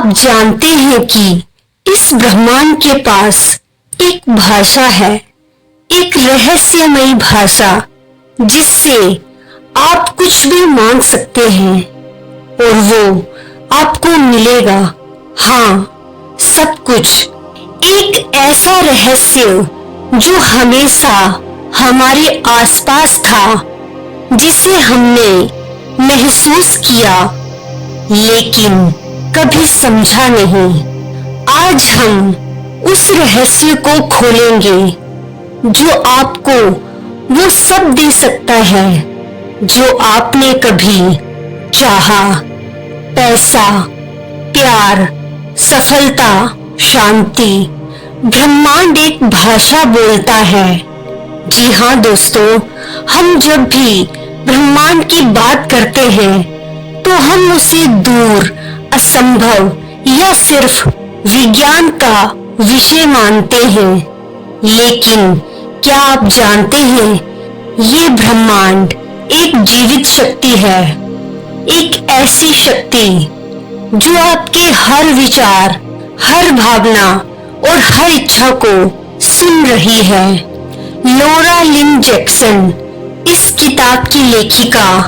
आप जानते हैं कि इस ब्रह्मांड के पास एक भाषा है, एक रहस्यमयी भाषा जिससे आप कुछ भी मांग सकते हैं और वो आपको मिलेगा। हाँ, सब कुछ। एक ऐसा रहस्य जो हमेशा हमारे आसपास था, जिसे हमने महसूस किया लेकिन कभी समझा नहीं। आज हम उस रहस्य को खोलेंगे जो आपको वो सब दे सकता है जो आपने कभी चाहा। पैसा, प्यार, सफलता, शांति। ब्रह्मांड एक भाषा बोलता है। जी हाँ दोस्तों, हम जब भी ब्रह्मांड की बात करते हैं तो हम उसे दूर, असंभव या सिर्फ विज्ञान का विषय मानते हैं। लेकिन क्या आप जानते हैं, ये ब्रह्मांड एक जीवित शक्ति है, एक ऐसी शक्ति जो आपके हर विचार, हर भावना और हर इच्छा को सुन रही है। लोरा लिन जैक्सन, इस किताब की लेखिका,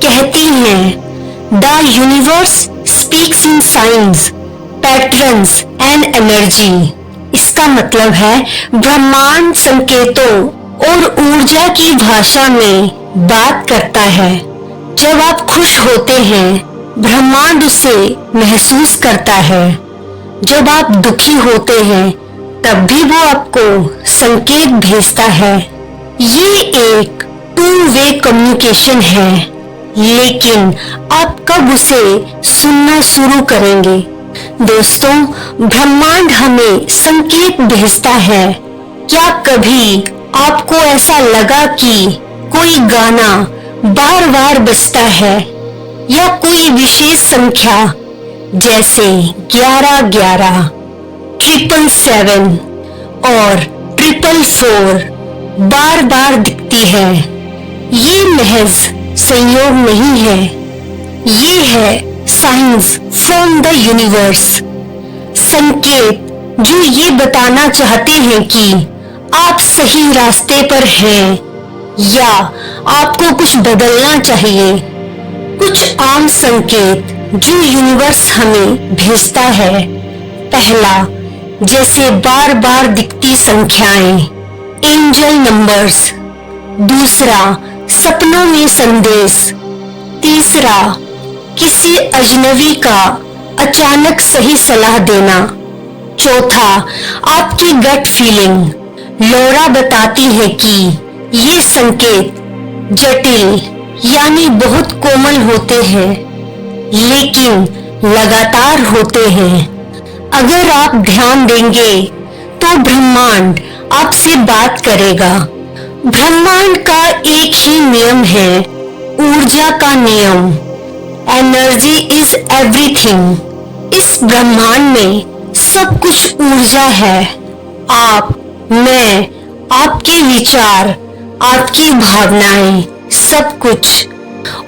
कहती हैं, the universe speaks in science, patterns and energy. इसका मतलब है ब्रह्मांड संकेतों और ऊर्जा की भाषा में बात करता है। जब आप खुश होते हैं, ब्रह्मांड उसे महसूस करता है। जब आप दुखी होते हैं, तब भी वो आपको संकेत भेजता है। ये एक टू वे कम्युनिकेशन है, लेकिन आप कब उसे सुनना शुरू करेंगे? दोस्तों, ब्रह्मांड हमें संकेत भेजता है। क्या कभी आपको ऐसा लगा कि कोई गाना बार बार बजता है या कोई विशेष संख्या जैसे 1111, 777 और 444 बार बार दिखती है? ये महज संयोग नहीं है, ये है साइंस फ्रॉम द यूनिवर्स। संकेत जो ये बताना चाहते हैं कि आप सही रास्ते पर हैं या आपको कुछ बदलना चाहिए। कुछ आम संकेत जो यूनिवर्स हमें भेजता है। पहला, जैसे बार बार दिखती संख्याएं, एंजल नंबर्स। दूसरा, सपनों में संदेश। तीसरा, किसी अजनबी का अचानक सही सलाह देना। चौथा, आपकी गट फीलिंग। लोरा बताती है कि ये संकेत जटिल यानी बहुत कोमल होते हैं, लेकिन लगातार होते हैं। अगर आप ध्यान देंगे तो ब्रह्मांड आपसे बात करेगा। ब्रह्मांड का एक ही नियम है, ऊर्जा का नियम। Energy is everything. इस ब्रह्मांड में सब कुछ ऊर्जा है। आप, मैं, आपके विचार, आपकी भावनाएं, सब कुछ।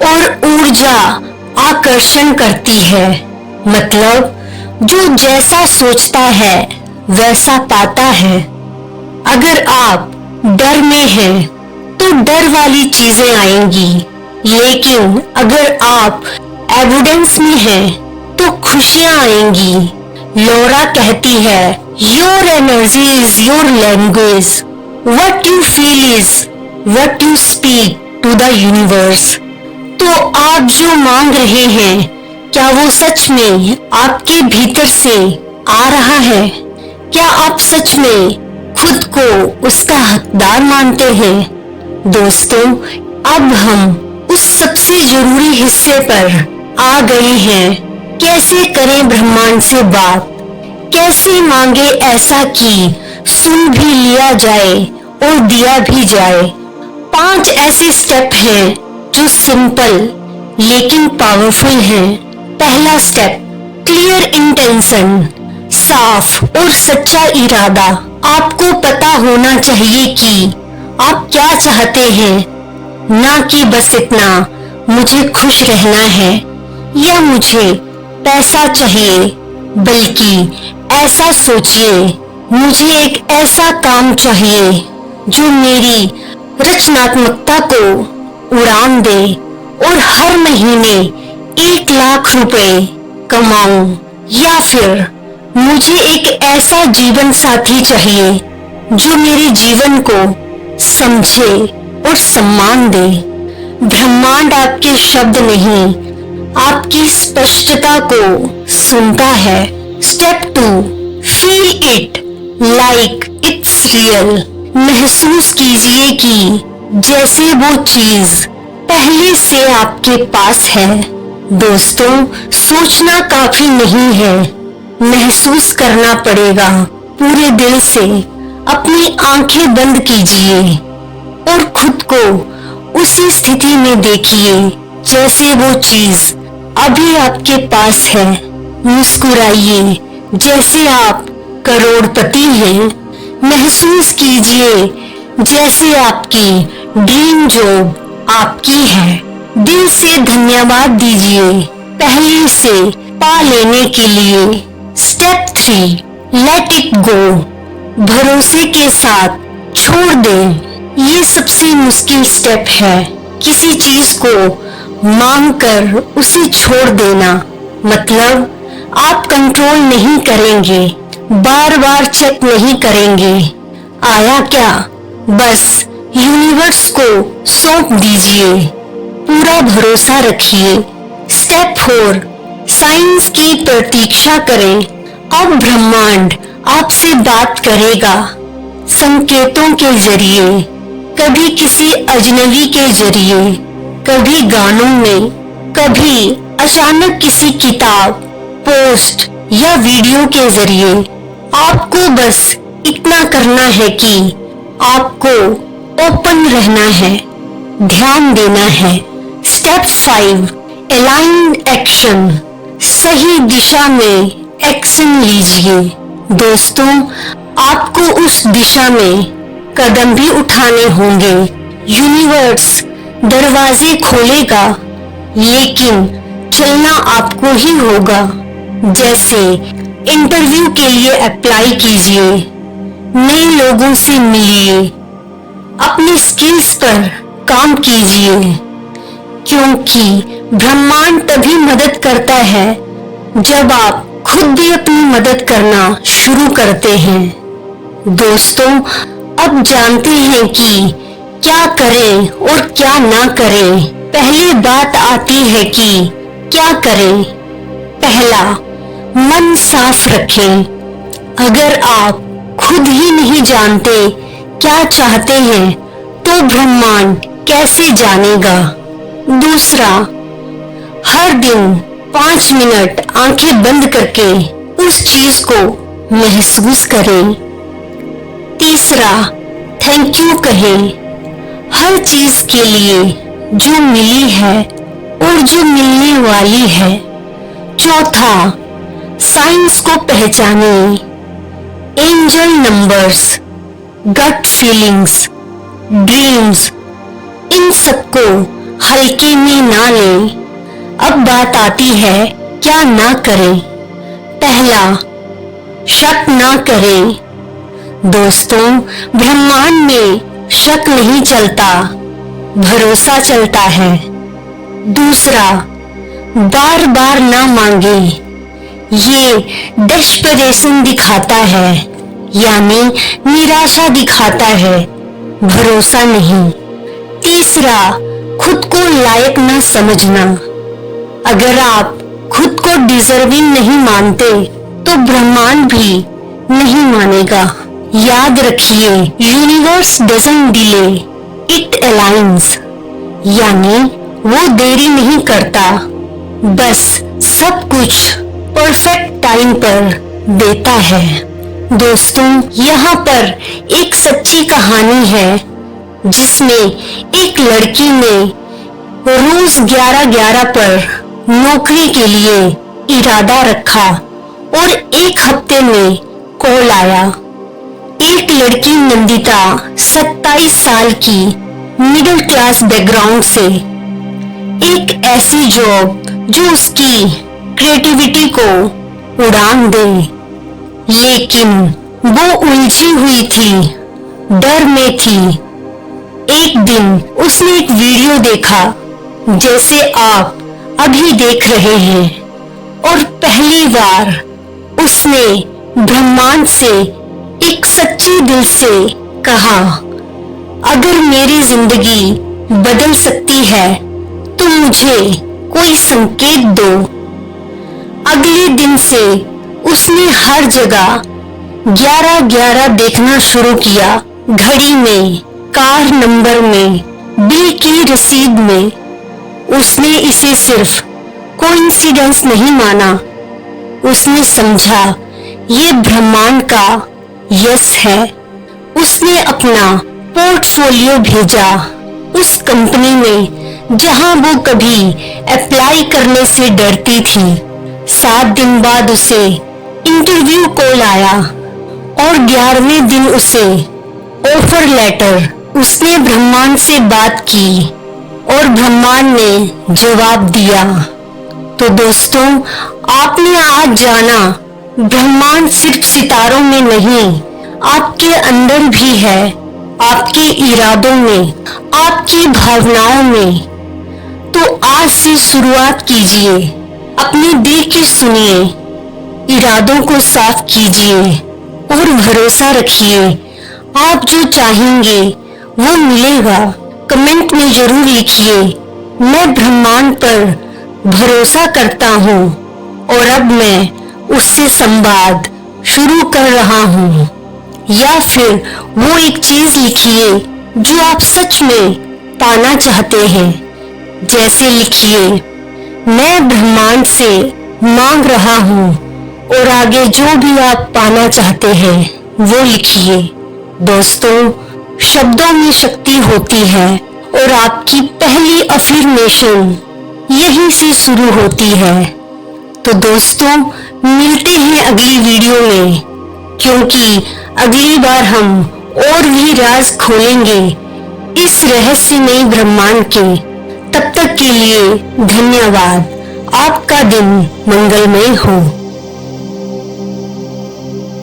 और ऊर्जा आकर्षण करती है, मतलब जो जैसा सोचता है वैसा पाता है। अगर आप डर में हैं तो डर वाली चीजें आएंगी, लेकिन अगर आप एविडेंस में हैं तो खुशियां आएंगी। लोरा कहती है, your energy is your language, what you feel is what you speak to the universe. तो आप जो मांग रहे हैं, क्या वो सच में आपके भीतर से आ रहा है? क्या आप सच में खुद को उसका हकदार मानते हैं? दोस्तों, अब हम उस सबसे जरूरी हिस्से पर आ गए हैं। कैसे करें ब्रह्मांड से बात? कैसे मांगे ऐसा कि सुन भी लिया जाए और दिया भी जाए? 5 ऐसे स्टेप हैं जो सिंपल लेकिन पावरफुल हैं। पहला स्टेप, क्लियर इंटेंशन। साफ और सच्चा इरादा। आपको पता होना चाहिए कि आप क्या चाहते हैं, ना कि बस इतना, मुझे खुश रहना है या मुझे पैसा चाहिए बल्कि ऐसा सोचिए, मुझे एक ऐसा काम चाहिए जो मेरी रचनात्मकता को उड़ान दे और हर महीने 1 लाख रुपए कमाऊं। या फिर मुझे एक ऐसा जीवन साथी चाहिए जो मेरे जीवन को समझे और सम्मान दे। ब्रह्मांड आपके शब्द नहीं, आपकी स्पष्टता को सुनता है। Step 2, feel it like it's real. महसूस कीजिए कि जैसे वो चीज पहले से आपके पास है। दोस्तों, सोचना काफी नहीं है, महसूस करना पड़ेगा। पूरे दिल से अपनी आंखें बंद कीजिए और खुद को उसी स्थिति में देखिए जैसे वो चीज अभी आपके पास है। मुस्कुराइए जैसे आप करोड़पति हैं। महसूस कीजिए जैसे आपकी ड्रीम जॉब आपकी है। दिल से धन्यवाद दीजिए पहले से पा लेने के लिए। Step 3, let it go. भरोसे के साथ छोड़ दें। ये सबसे मुश्किल स्टेप है। किसी चीज को मांग कर उसे छोड़ देना मतलब आप कंट्रोल नहीं करेंगे, बार बार चेक नहीं करेंगे आया क्या, बस यूनिवर्स को सौंप दीजिए, पूरा भरोसा रखिए। स्टेप 4, साइंस की प्रतीक्षा करें। अब ब्रह्मांड आपसे बात करेगा संकेतों के जरिए, कभी किसी अजनबी के जरिए, कभी गानों में, कभी अचानक किसी किताब, पोस्ट या वीडियो के जरिए। आपको बस इतना करना है कि आपको ओपन रहना है, ध्यान देना है। Step 5, align action. सही दिशा में एक्शन लीजिए। दोस्तों, आपको उस दिशा में कदम भी उठाने होंगे। यूनिवर्स दरवाजे खोलेगा, लेकिन चलना आपको ही होगा। जैसे इंटरव्यू के लिए अप्लाई कीजिए, नए लोगों से मिलिए, अपनी स्किल्स पर काम कीजिए, क्योंकि ब्रह्मांड तभी मदद करता है जब आप खुद भी अपनी मदद करना शुरू करते हैं। दोस्तों, अब जानते हैं कि क्या करें और क्या ना करें। पहली बात आती है कि क्या करें। पहला, मन साफ रखें। अगर आप खुद ही नहीं जानते क्या चाहते हैं तो ब्रह्मांड कैसे जानेगा। दूसरा, हर दिन 5 मिनट आंखें बंद करके उस चीज को महसूस करें। तीसरा, थैंक यू कहें हर चीज के लिए जो मिली है और जो मिलने वाली है। चौथा, साइंस को पहचाने, angel numbers, gut feelings, dreams, इन सबको हल्के में ना लें। अब बात आती है क्या ना करें। पहला, शक ना करें। दोस्तों, ब्रह्मांड में शक नहीं चलता, भरोसा चलता है। दूसरा, बार बार ना मांगे, ये डेस्परेशन दिखाता है, यानी निराशा दिखाता है, भरोसा नहीं। तीसरा, खुद को लायक न समझना। अगर आप खुद को डिजर्विंग नहीं मानते तो ब्रह्मांड भी नहीं मानेगा। याद रखिए, universe doesn't delay, it aligns, यानी वो देरी नहीं करता, बस सब कुछ परफेक्ट टाइम पर देता है। दोस्तों, यहाँ पर एक सच्ची कहानी है जिसमें एक लड़की ने रोज 11:11 पर नौकरी के लिए इरादा रखा और 1 हफ्ते में कॉल आया। एक लड़की नंदिता 27 साल की मिडिल क्लास बैकग्राउंड से, एक ऐसी जॉब जो उसकी क्रिएटिविटी को उड़ान दे। लेकिन वो उलझी हुई थी, डर में थी। एक दिन उसने एक वीडियो देखा जैसे आप अभी देख रहे हैं, और पहली बार उसने ब्रह्मांड से एक सच्चे दिल से कहा, अगर मेरी जिंदगी बदल सकती है तो मुझे कोई संकेत दो। अगले दिन से उसने हर जगह 11-11 देखना शुरू किया, घड़ी में, कार नंबर में, बिल की रसीद में। उसने इसे सिर्फ कोइंसिडेंस नहीं माना, उसने समझा ये ब्रह्मांड का यस है। उसने अपना पोर्टफोलियो भेजा उस कंपनी में जहां वो कभी अप्लाई करने से डरती थी। 7 दिन बाद उसे इंटरव्यू कॉल आया और 11वें दिन उसे ऑफर लेटर। उसने ब्रह्मांड से बात की और ब्रह्मांड ने जवाब दिया। तो दोस्तों, आपने आज जाना, ब्रह्मांड सिर्फ सितारों में नहीं, आपके अंदर भी है, आपके इरादों में, आपकी भावनाओं में। तो आज से शुरुआत कीजिए, अपने दिल की सुनिए, इरादों को साफ कीजिए और भरोसा रखिए। आप जो चाहेंगे वो मिलेगा। कमेंट में जरूर लिखिए, मैं ब्रह्मांड पर भरोसा करता हूँ और अब मैं उससे संवाद शुरू कर रहा हूँ। या फिर वो एक चीज लिखिए जो आप सच में पाना चाहते हैं। जैसे लिखिए, मैं ब्रह्मांड से मांग रहा हूँ, और आगे जो भी आप पाना चाहते हैं वो लिखिए। दोस्तों, शब्दों में शक्ति होती है और आपकी पहली अफर्मेशन यहीं से शुरू होती है। तो दोस्तों, मिलते हैं अगली वीडियो में, क्योंकि अगली बार हम और भी राज खोलेंगे इस रहस्यमयी ब्रह्मांड के। तब तक के लिए धन्यवाद। आपका दिन मंगलमय हो।